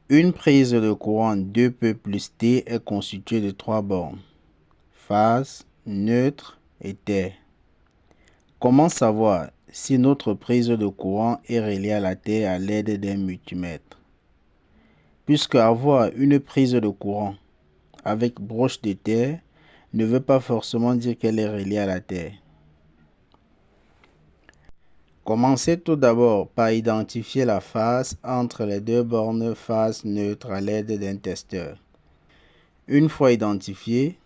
Une prise de courant 2P plus T est constituée de 3 bornes, phase, neutre et terre. Comment savoir si notre prise de courant est reliée à la terre à l'aide d'un multimètre? Puisque avoir une prise de courant avec broche de terre ne veut pas forcément dire qu'elle est reliée à la terre. Commencez tout d'abord par identifier la phase entre les deux bornes phase neutre à l'aide d'un testeur. Une fois identifié,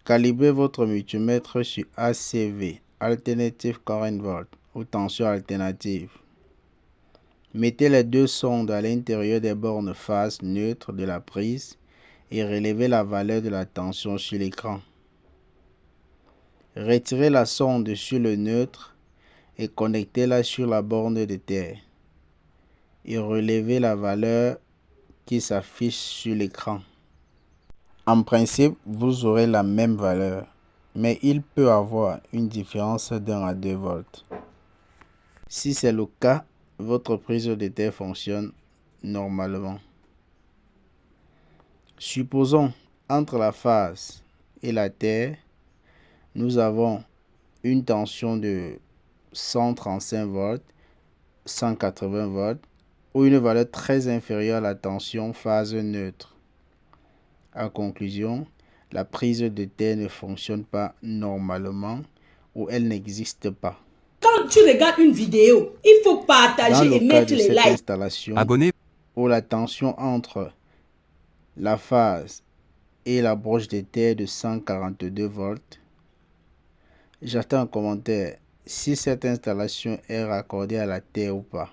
calibrez votre multimètre sur ACV, Alternative Current Volt, ou tension alternative. Mettez les deux sondes à l'intérieur des bornes phase neutre de la prise et relevez la valeur de la tension sur l'écran. Retirez la sonde sur le neutre et connectez-la sur la borne de terre et relevez la valeur qui s'affiche sur l'écran. En principe, vous aurez la même valeur, mais il peut avoir une différence d'1 à 2 volts. Si c'est le cas, votre prise de terre fonctionne normalement. Supposons entre la phase et la terre, nous avons une tension de 135 volts, 180 volts ou une valeur très inférieure à la tension phase neutre. En conclusion, la prise de terre ne fonctionne pas normalement ou elle n'existe pas. Quand tu regardes une vidéo, il faut partager et mettre les likes. Installation où la tension entre la phase et la broche de terre de 142 volts, j'attends un commentaire si cette installation est raccordée à la terre ou pas.